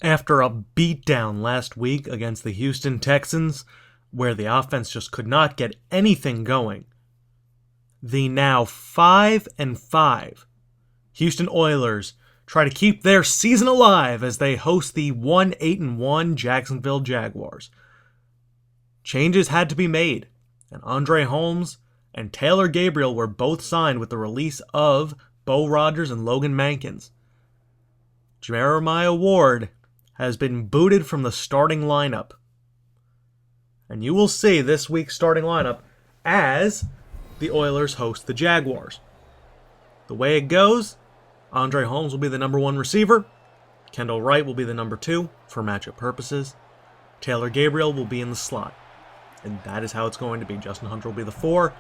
After a beatdown last week against the Houston Texans, where the offense just could not get anything going, the now 5-5 Houston Oilers try to keep their season alive as they host the 1-8-1 Jacksonville Jaguars. Changes had to be made, and Andre Holmes and Taylor Gabriel were both signed with the release of Bo Rogers and Logan Mankins. Jeremiah Ward has been booted from the starting lineup. And you will see this week's starting lineup as the Oilers host the Jaguars. The way it goes, Andre Holmes will be the number 1 receiver. Kendall Wright will be the number 2 for matchup purposes. Taylor Gabriel will be in the slot. And that is how it's going to be. Justin Hunter will be the 4.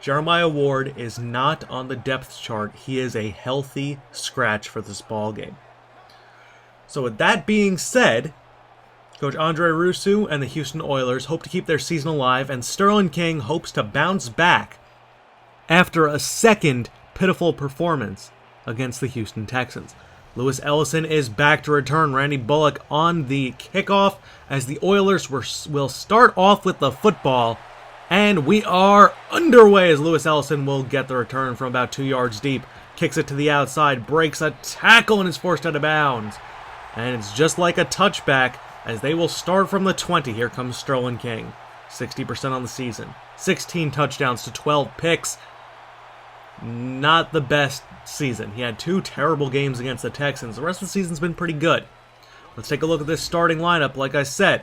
Jeremiah Ward is not on the depth chart. He is a healthy scratch for this ball game. So with that being said, Coach Andre Rousseau and the Houston Oilers hope to keep their season alive, and Sterling King hopes to bounce back after a second pitiful performance against the Houston Texans. Lewis Ellison is back to return Randy Bullock on the kickoff as the Oilers will start off with the football, and we are underway as Lewis Ellison will get the return from about 2 yards deep, kicks it to the outside, breaks a tackle, and is forced out of bounds. And it's just like a touchback as they will start from the 20. Here comes Sterling King. 60% on the season. 16 touchdowns to 12 picks. Not the best season. He had 2 terrible games against the Texans. The rest of the season's been pretty good. Let's take a look at this starting lineup. Like I said,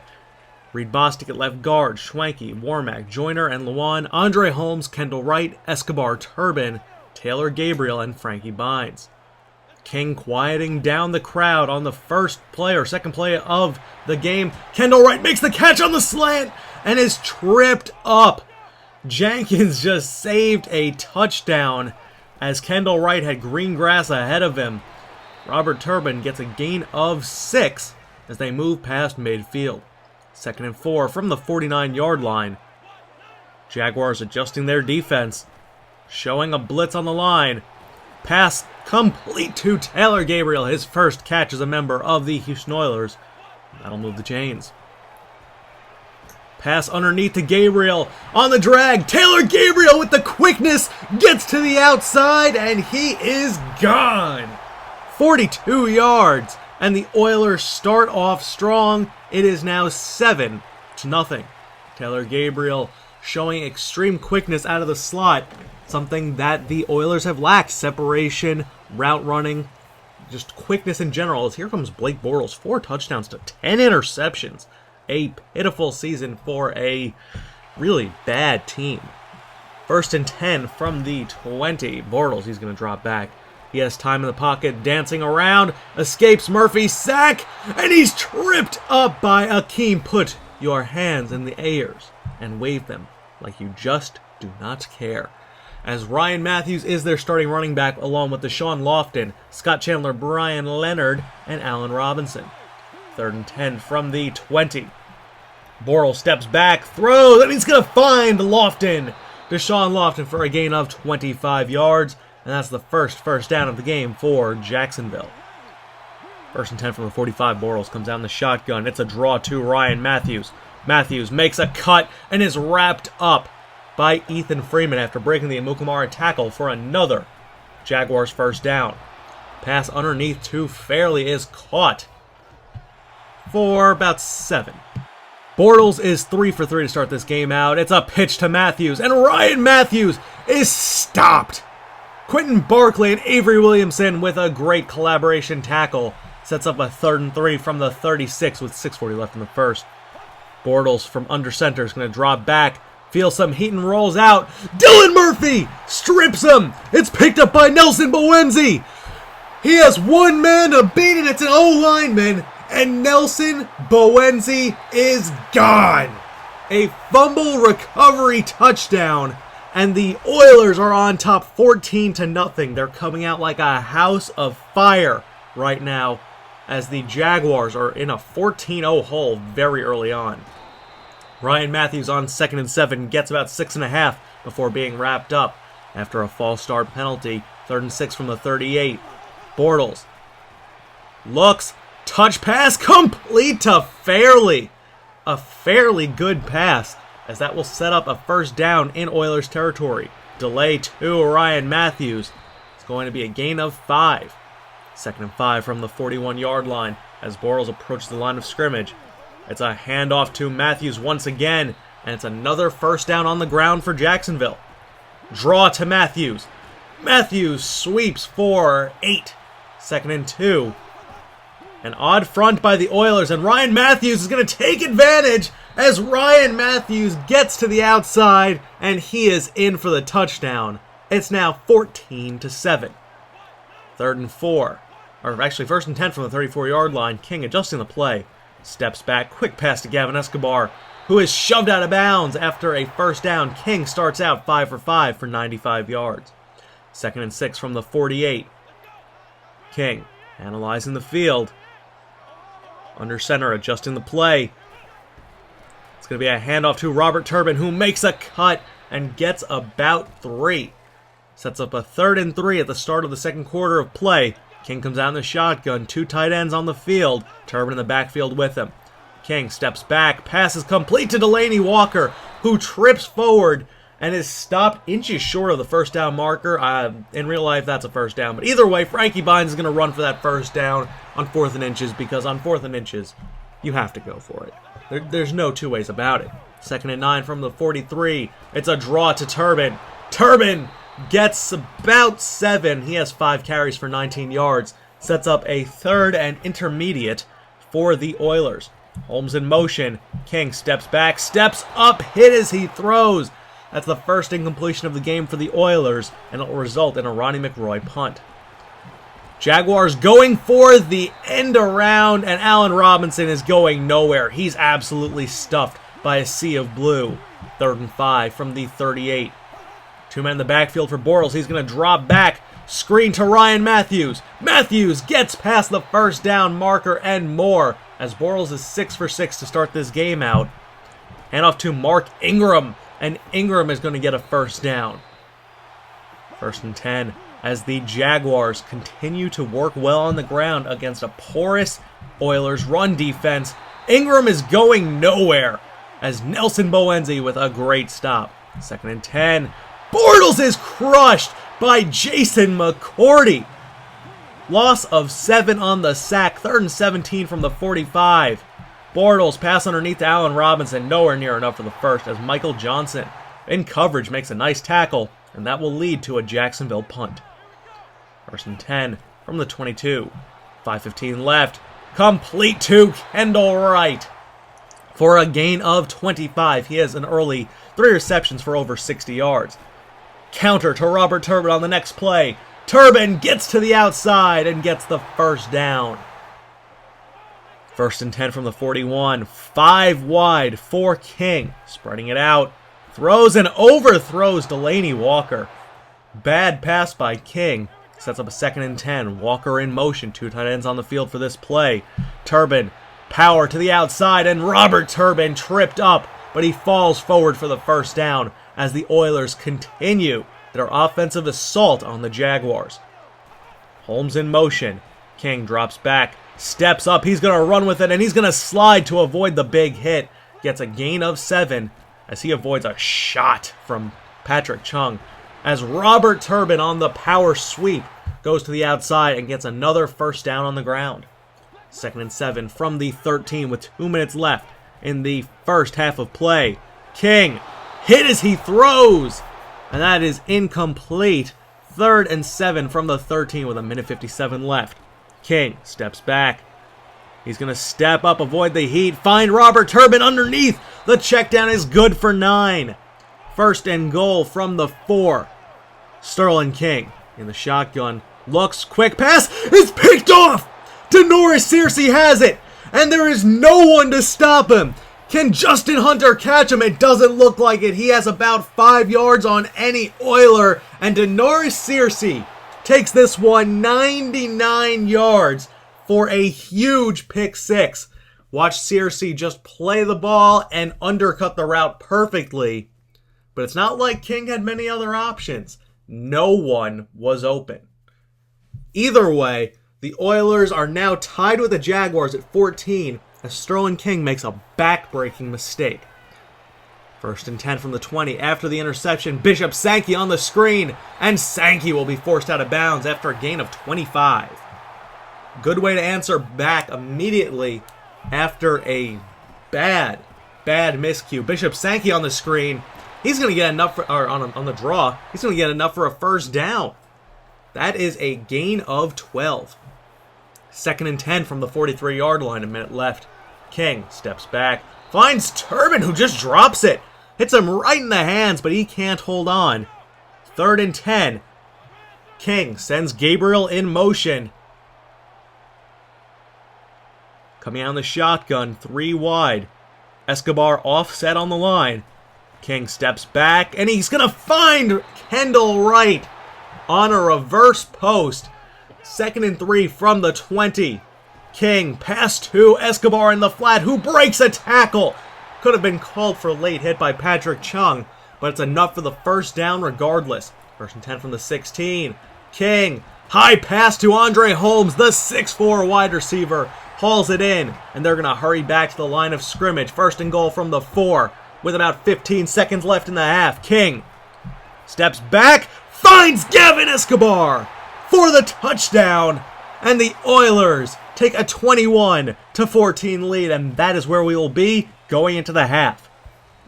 Reed Bostic at left guard, Schwanke, Warmack, Joyner, and Luan, Andre Holmes, Kendall Wright, Escobar, Turbin, Taylor Gabriel, and Frankie Bynes. King quieting down the crowd on the first play or second play of the game. Kendall Wright makes the catch on the slant and is tripped up. Jenkins just saved a touchdown as Kendall Wright had green grass ahead of him. Robert Turbin gets a gain of 6 as they move past midfield. 2nd and 4 from the 49-yard line. Jaguars adjusting their defense, showing a blitz on the line. Pass complete to Taylor Gabriel, his first catch as a member of the Houston Oilers. That'll move the chains. Pass underneath to Gabriel on the drag. Taylor Gabriel with the quickness gets to the outside and he is gone. 42 yards and the Oilers start off strong. It is now 7-0. Taylor Gabriel showing extreme quickness out of the slot. Something that the Oilers have lacked. Separation, route running, just quickness in general. As here comes Blake Bortles. 4 touchdowns to 10 interceptions. A pitiful season for a really bad team. 1st and 10 from the 20. Bortles, he's going to drop back. He has time in the pocket, dancing around, escapes Murphy's sack, and he's tripped up by Akeem. Put your hands in the airs and wave them like you just do not care. As Ryan Matthews is their starting running back along with Deshaun Lofton, Scott Chandler, Brian Leonard, and Allen Robinson. 3rd and 10 from the 20. Bortles steps back, throws, and he's going to find Lofton. Deshaun Lofton for a gain of 25 yards, and that's the first down of the game for Jacksonville. 1st and 10 from the 45. Bortles comes down the shotgun. It's a draw to Ryan Matthews. Matthews makes a cut and is wrapped up by Ethan Freeman after breaking the Amukamara tackle for another Jaguars first down. Pass underneath to Fairley is caught for about 7. Bortles is 3 for 3 to start this game out. It's a pitch to Matthews, and Ryan Matthews is stopped. Quentin Barkley and Avery Williamson with a great collaboration tackle sets up a 3rd and 3 from the 36 with 6:40 left in the first. Bortles from under center is going to drop back. Feels some heat and rolls out. Dylan Murphy strips him. It's picked up by Nelson Bowenzi. He has one man to beat it. It's an O-lineman. And Nelson Bowenzi is gone. A fumble recovery touchdown. And the Oilers are on top 14-0. They're coming out like a house of fire right now as the Jaguars are in a 14-0 hole very early on. Ryan Matthews on 2nd and 7 gets about 6.5 before being wrapped up after a false start penalty. 3rd and 6 from the 38. Bortles looks, Touch pass complete to Fairley. A fairly good pass, as that will set up a first down in Oilers territory. Delay to Ryan Matthews. It's going to be a gain of 5. 2nd and 5 from the 41-yard line as Bortles approaches the line of scrimmage. It's a handoff to Matthews once again, and it's another first down on the ground for Jacksonville. Draw to Matthews. Matthews sweeps for 8. 2nd and 2. An odd front by the Oilers, and Ryan Matthews is going to take advantage as Ryan Matthews gets to the outside, and he is in for the touchdown. It's now 14-7. 3rd and 4. Or actually, 1st and 10 from the 34-yard line. King adjusting the play. Steps back. Quick pass to Gavin Escobar, who is shoved out of bounds after a first down. King starts out 5 for 5 for 95 yards. 2nd and 6 from the 48. King analyzing the field. Under center, adjusting the play. It's going to be a handoff to Robert Turbin, who makes a cut and gets about 3. Sets up a 3rd and 3 at the start of the second quarter of play. King comes out in the shotgun. 2 tight ends on the field. Turbin in the backfield with him. King steps back. Passes complete to Delaney Walker, who trips forward and is stopped inches short of the first down marker. In real life, that's a first down. But either way, Frankie Bynes is going to run for that first down on 4th and inches, because on 4th and inches, you have to go for it. There's no two ways about it. 2nd and 9 from the 43. It's a draw to Turbin. Turbin gets about 7. He has 5 carries for 19 yards. Sets up a 3rd and intermediate for the Oilers. Holmes in motion. King steps back, steps up, hit as he throws. That's the first incompletion of the game for the Oilers, and it will result in a Ronnie McRoy punt. Jaguars going for the end around, and Allen Robinson is going nowhere. He's absolutely stuffed by a sea of blue. 3rd and 5 from the 38. 2 men in the backfield for Bortles. He's going to drop back. Screen to Ryan Matthews. Matthews gets past the first down marker and more, as Bortles is 6 for 6 to start this game out. Handoff to Mark Ingram, and Ingram is going to get a first down. 1st and 10 as the Jaguars continue to work well on the ground against a porous Oilers run defense. Ingram is going nowhere as Nelson Boenzi with a great stop. 2nd and 10. Bortles is crushed by Jason McCourty. Loss of 7 on the sack. 3rd and 17 from the 45. Bortles pass underneath to Allen Robinson, nowhere near enough for the first, as Michael Johnson in coverage makes a nice tackle, and that will lead to a Jacksonville punt. 1st and 10 from the 22. 5:15 left. Complete to Kendall Wright for a gain of 25. He has an early 3 receptions for over 60 yards. Counter to Robert Turbin on the next play. Turbin gets to the outside and gets the first down. 1st and 10 from the 41. 5 wide for King. Spreading it out. Throws and overthrows Delaney Walker. Bad pass by King. Sets up a 2nd and 10. Walker in motion. 2 tight ends on the field for this play. Turbin, power to the outside, and Robert Turbin tripped up, but he falls forward for the first down as the Oilers continue their offensive assault on the Jaguars. Holmes in motion. King drops back, steps up. He's going to run with it, and he's going to slide to avoid the big hit. Gets a gain of 7 as he avoids a shot from Patrick Chung, as Robert Turbin on the power sweep goes to the outside and gets another first down on the ground. 2nd and 7 from the 13 with 2 minutes left in the first half of play. King hit as he throws, and that is incomplete. 3rd and 7 from the 13 with 1:57 left. King steps back. He's going to step up, avoid the heat, find Robert Turbin underneath. The check down is good for 9. 1st and goal from the 4. Sterling King in the shotgun. Looks, quick pass is picked off. Denoris Searcy has it, and there is no one to stop him. Can Justin Hunter catch him? It doesn't look like it. He has about 5 yards on any Oiler, and Denoris Searcy takes this one 99 yards for a huge pick 6. Watch Searcy just play the ball and undercut the route perfectly. But it's not like King had many other options. No one was open. Either way, The Oilers are now tied with the Jaguars at 14 as Sterling King makes a back-breaking mistake. 1st and 10 from the 20. After the interception, Bishop Sankey on the screen, and Sankey will be forced out of bounds after a gain of 25. Good way to answer back immediately after a bad miscue. Bishop Sankey on the screen. He's going to get enough for, or on the draw. He's going to get enough for a first down. That is a gain of 12. 2nd and 10 from the 43-yard line, a minute left. King steps back, finds Turbin, who just drops it. Hits him right in the hands, but he can't hold on. 3rd and 10. King sends Gabriel in motion. Coming out in the shotgun, 3 wide. Escobar offset on the line. King steps back, and he's going to find Kendall Wright on a reverse post. 2nd and 3 from the 20. King pass to Escobar in the flat, who breaks a tackle. Could have been called for a late hit by Patrick Chung, but it's enough for the first down regardless. 1st and 10 from the 16. King, high pass to Andre Holmes, the 6'4 wide receiver, hauls it in, and they're going to hurry back to the line of scrimmage. 1st and goal from the 4, with about 15 seconds left in the half. King steps back, finds Gavin Escobar for the touchdown, and the Oilers take a 21-14 lead, and that is where we will be going into the half.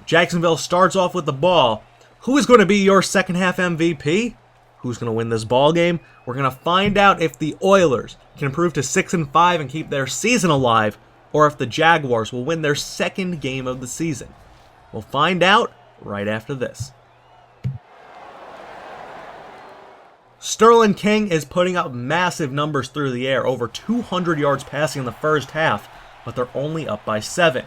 Jacksonville starts off with the ball. Who is going to be your second half MVP? Who's going to win this ball game? We're going to find out if the Oilers can improve to 6-5 and keep their season alive, or if the Jaguars will win their second game of the season. We'll find out right after this. Sterling King is putting up massive numbers through the air, over 200 yards passing in the first half, but they're only up by 7.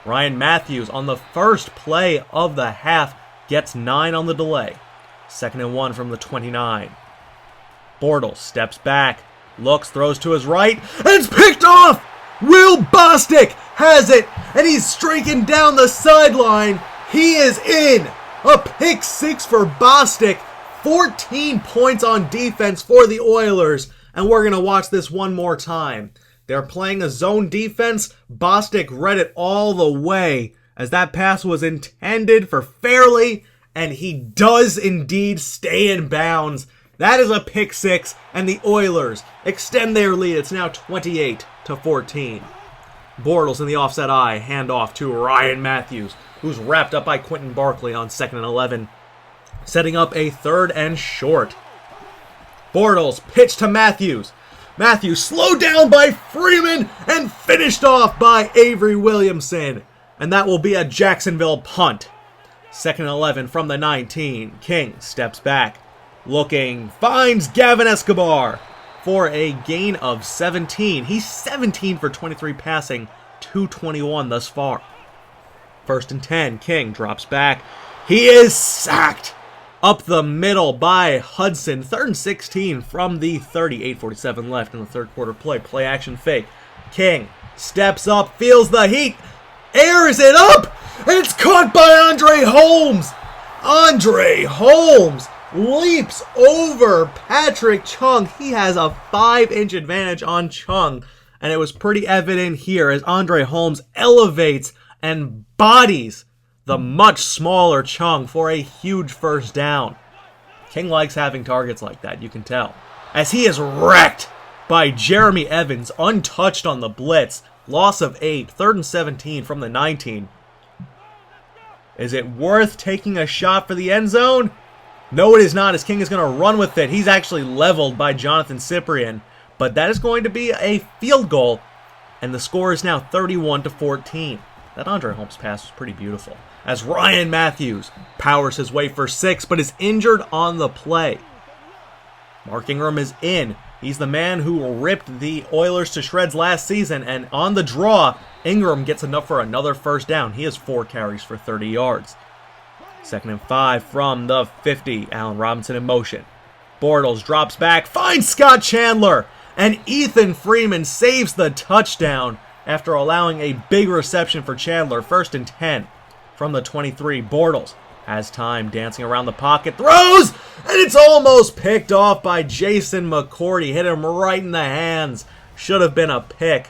Ryan Matthews on the first play of the half gets 9 on the delay. 2nd and 1 from the 29. Bortles steps back, looks, throws to his right, and it's picked off! Will Bostic has it, and he's streaking down the sideline. He is in! A pick 6 for Bostic. 14 points on defense for the Oilers, and we're going to watch this one more time. They're playing a zone defense. Bostic read it all the way as that pass was intended for Fairley, and he does indeed stay in bounds. That is a pick 6, and the Oilers extend their lead. It's now 28-14. Bortles in the offset eye, hand off to Ryan Matthews, who's wrapped up by Quentin Barkley on 2nd and 11. Setting up a 3rd and short. Bortles pitch to Matthews. Matthews slowed down by Freeman and finished off by Avery Williamson. And that will be a Jacksonville punt. 2nd and 11 from the 19. King steps back. Looking, finds Gavin Escobar for a gain of 17. He's 17 for 23 passing, 221 thus far. 1st and 10. King drops back. He is sacked up the middle by Hudson. 3rd and 16 from the 30. 8:47 left in the third quarter play. Play action fake. King steps up, feels the heat, airs it up, and it's caught by Andre Holmes. Andre Holmes leaps over Patrick Chung. He has a 5-inch advantage on Chung, and it was pretty evident here as Andre Holmes elevates and bodies the much smaller Chung for a huge first down. King likes having targets like that, you can tell, as he is wrecked by Jeremy Evans, untouched on the blitz. Loss of 8, 3rd and 17 from the 19. Is it worth taking a shot for the end zone? No, it is not, as King is going to run with it. He's actually leveled by Jonathan Cyprien, but that is going to be a field goal, and the score is now 31-14. That Andre Holmes pass was pretty beautiful, as Ryan Matthews powers his way for 6, but is injured on the play. Mark Ingram is in. He's the man who ripped the Oilers to shreds last season, and on the draw, Ingram gets enough for another first down. He has 4 carries for 30 yards. 2nd and 5 from the 50. Allen Robinson in motion. Bortles drops back, finds Scott Chandler, and Ethan Freeman saves the touchdown after allowing a big reception for Chandler. 1st and 10 from the 23. Bortles Has time, dancing around the pocket, throws, and it's almost picked off by Jason McCourty. Hit him right in the hands. Should have been a pick,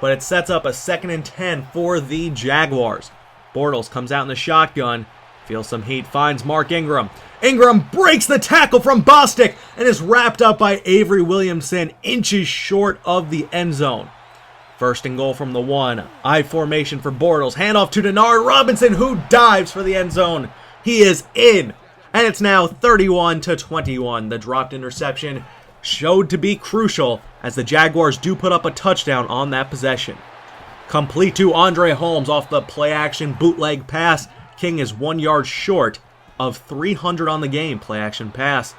but it sets up a 2nd and 10 for the Jaguars. Bortles comes out in the shotgun, feels some heat, finds Mark Ingram. Ingram breaks the tackle from Bostic and is wrapped up by Avery Williamson, inches short of the end zone. 1st and goal from the 1. I formation for Bortles. Handoff to Denard Robinson, who dives for the end zone. He is in. And it's now 31-21. The dropped interception showed to be crucial as the Jaguars do put up a touchdown on that possession. Complete to Andre Holmes off the play-action bootleg pass. King is 1 yard short of 300 on the game. Play-action pass.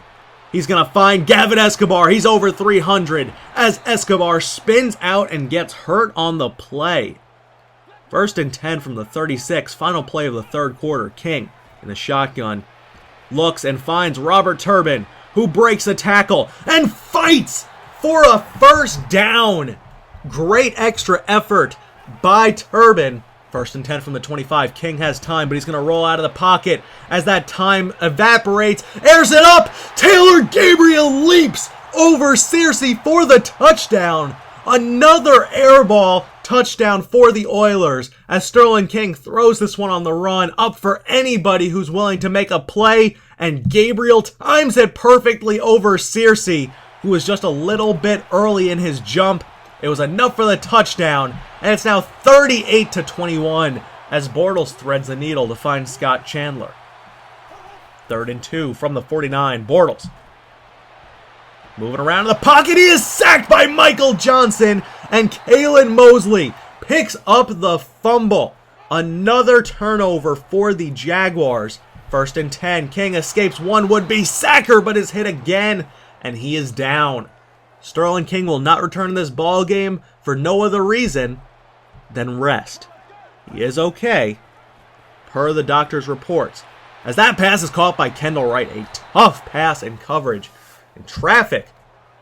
He's going to find Gavin Escobar. He's over 300 as Escobar spins out and gets hurt on the play. 1st and 10 from the 36. Final play of the 3rd quarter. King in the shotgun looks and finds Robert Turbin, who breaks a tackle and fights for a 1st down. Great extra effort by Turbin. 1st and 10 from the 25. King has time, but he's going to roll out of the pocket as that time evaporates. Airs it up. Taylor Gabriel leaps over Searcy for the touchdown. Another air ball touchdown for the Oilers as Sterling King throws this one on the run up for anybody who's willing to make a play, and Gabriel times it perfectly over Searcy, who was just a little bit early in his jump. It was enough for the touchdown, and it's now 38-21 as Bortles threads the needle to find Scott Chandler. 3rd and 2 from the 49. Bortles moving around in the pocket. He is sacked by Michael Johnson, and Kalen Mosley picks up the fumble. Another turnover for the Jaguars. 1st and 10. King escapes one would-be sacker, but is hit again, and he is down. Sterling King will not return to this ball game for no other reason than rest. He is okay, per the doctor's reports, as that pass is caught by Kendall Wright. A tough pass in coverage. In traffic,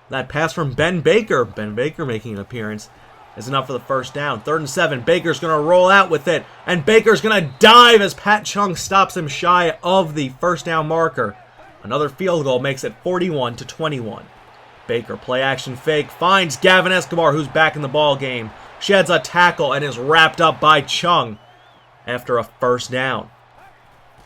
that pass from Ben Baker making an appearance, is enough for the 1st down. 3rd and 7. Baker's going to roll out with it, and Baker's going to dive as Pat Chung stops him shy of the 1st down marker. Another field goal makes it 41-21. Baker, play action fake, finds Gavin Escobar, who's back in the ball game. Sheds a tackle and is wrapped up by Chung after a 1st down.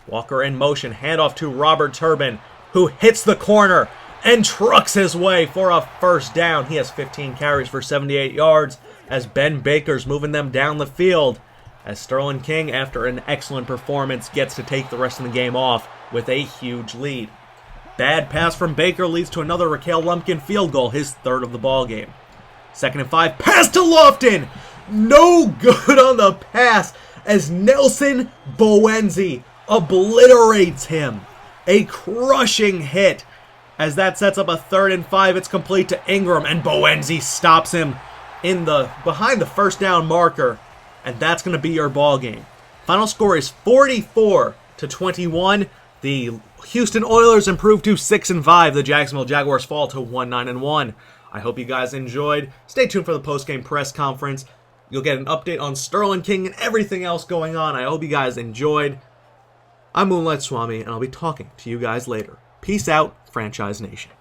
Walker in motion, handoff to Robert Turbin, who hits the corner and trucks his way for a 1st down. He has 15 carries for 78 yards as Ben Baker's moving them down the field, as Sterling King, after an excellent performance, gets to take the rest of the game off with a huge lead. Bad pass from Baker leads to another Raquel Lumpkin field goal, his 3rd of the ball game. 2nd and 5, pass to Lofton! No good on the pass as Nelson Bowenzi obliterates him. A crushing hit as that sets up a 3rd and 5. It's complete to Ingram, and Bowenzi stops him behind the 1st down marker, and that's going to be your ball game. Final score is 44-21. The Houston Oilers improve to 6-5. The Jacksonville Jaguars fall to 9-1. I hope you guys enjoyed. Stay tuned for the post-game press conference. You'll get an update on Sterling King and everything else going on. I hope you guys enjoyed. I'm Moonlight Swami, and I'll be talking to you guys later. Peace out, Franchise Nation.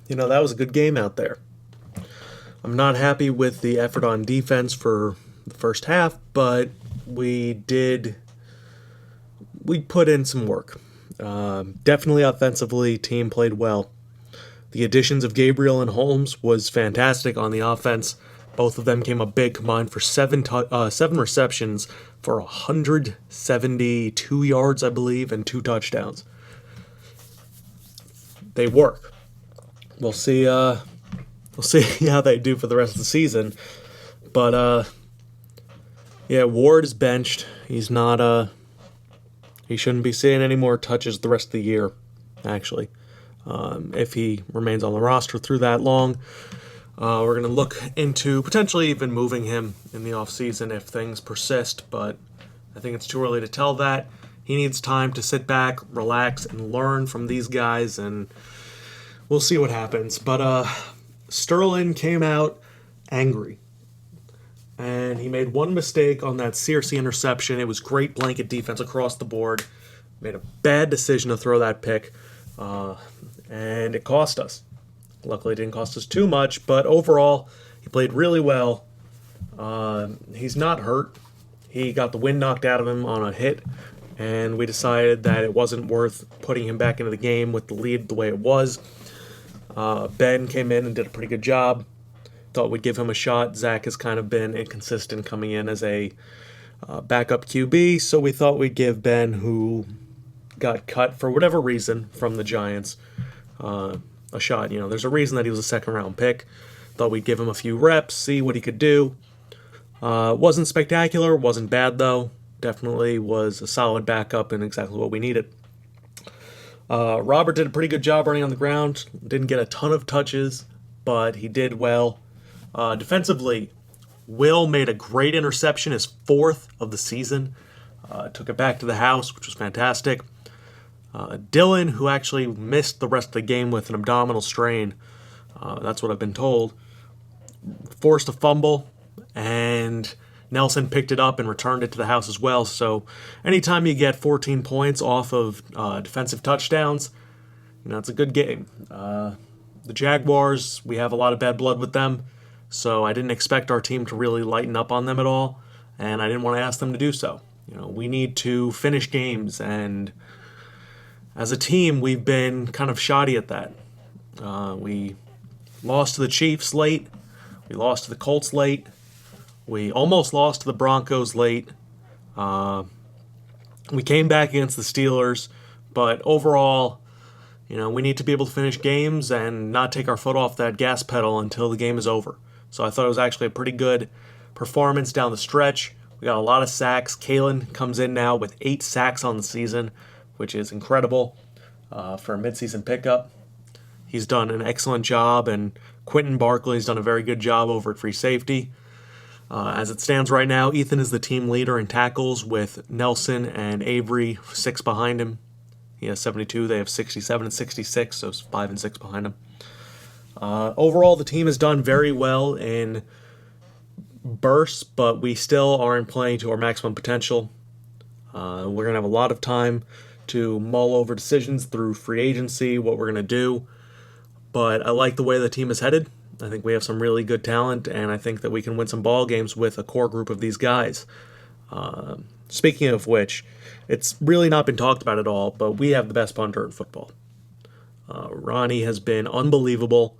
That was a good game out there. I'm not happy with the effort on defense for the 1st half, but we put in some work. Definitely offensively, team played well. The additions of Gabriel and Holmes was fantastic on the offense. Both of them came up big, combined for 7 receptions for 172 yards, I believe, and 2 touchdowns. They work. We'll see how they do for the rest of the season. But Ward is benched. He's not he shouldn't be seeing any more touches the rest of the year, actually. If he remains on the roster through that long. We're going to look into potentially even moving him in the offseason if things persist, but I think it's too early to tell that. He needs time to sit back, relax, and learn from these guys, and we'll see what happens. But Sterling came out angry. and he made one mistake on that Searcy interception. It was great blanket defense across the board. Made a bad decision to throw that pick, and it cost us. Luckily, it didn't cost us too much, but overall, he played really well. He's not hurt. He got the wind knocked out of him on a hit, and we decided that it wasn't worth putting him back into the game with the lead the way it was. Ben came in and did a pretty good job. Thought we'd give him a shot. Zach has kind of been inconsistent coming in as a backup QB, so we thought we'd give Ben, who got cut for whatever reason from the Giants, a shot. You know, there's a reason that he was a second-round pick. Thought we'd give him a few reps, see what he could do. Wasn't spectacular, wasn't bad though. Definitely was a solid backup and exactly what we needed. Robert did a pretty good job running on the ground. Didn't get a ton of touches, but he did well. Defensively, Will made a great interception, his fourth of the season. Took it back to the house, which was fantastic. Dylan, who actually missed the rest of the game with an abdominal strain, that's what I've been told, forced a fumble, and Nelson picked it up and returned it to the house as well. So anytime you get 14 points off of defensive touchdowns, you know, it's a good game. The Jaguars, we have a lot of bad blood with them, so I didn't expect our team to really lighten up on them at all, and I didn't want to ask them to do so. You know, we need to finish games, and as a team, we've been kind of shoddy at that. We lost to the Chiefs late. We lost to the Colts late. We almost lost to the Broncos late. We came back against the Steelers, but overall, you know, we need to be able to finish games and not take our foot off that gas pedal until the game is over. So I thought it was actually a pretty good performance down the stretch. We got a lot of sacks. Kalen comes in now with 8 sacks on the season, which is incredible for a midseason pickup. He's done an excellent job, and Quentin Barkley's done a very good job over at free safety. As it stands right now, Ethan is the team leader in tackles with Nelson and Avery 6 behind him. He has 72. They have 67 and 66, so it's 5 and 6 behind him. Overall, the team has done very well in bursts, but we still aren't playing to our maximum potential. We're going to have a lot of time to mull over decisions through free agency, what we're going to do. But I like the way the team is headed. I think we have some really good talent, and I think that we can win some ball games with a core group of these guys. Speaking of which, it's really not been talked about at all, but we have the best punter in football. Ronnie has been unbelievable.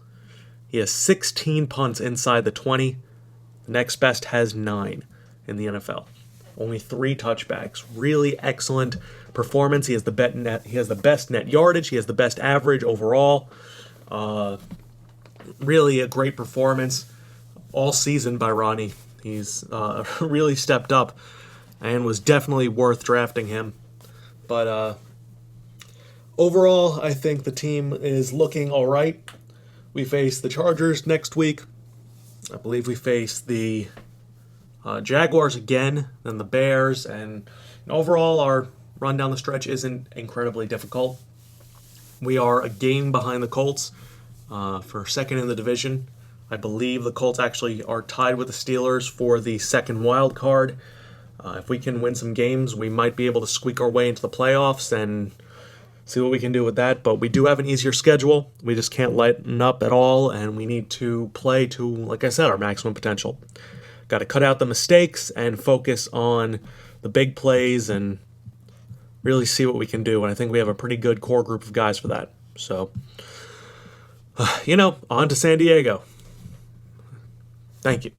He has 16 punts inside the 20. The next best has 9 in the NFL. Only 3 touchbacks. Really excellent performance. He has the best net yardage. He has the best average overall. Really a great performance all season by Ronnie. He's really stepped up and was definitely worth drafting him. But overall, I think the team is looking all right. We face the Chargers next week. I believe we face the Jaguars again, then the Bears, and overall our run down the stretch isn't incredibly difficult. We are a game behind the Colts for second in the division. I believe the Colts actually are tied with the Steelers for the second wild card. If we can win some games, we might be able to squeak our way into the playoffs and see what we can do with that. But we do have an easier schedule. We just can't lighten up at all, and we need to play to, like I said, our maximum potential. Got to cut out the mistakes and focus on the big plays and really see what we can do. And I think we have a pretty good core group of guys for that. So, on to San Diego. Thank you.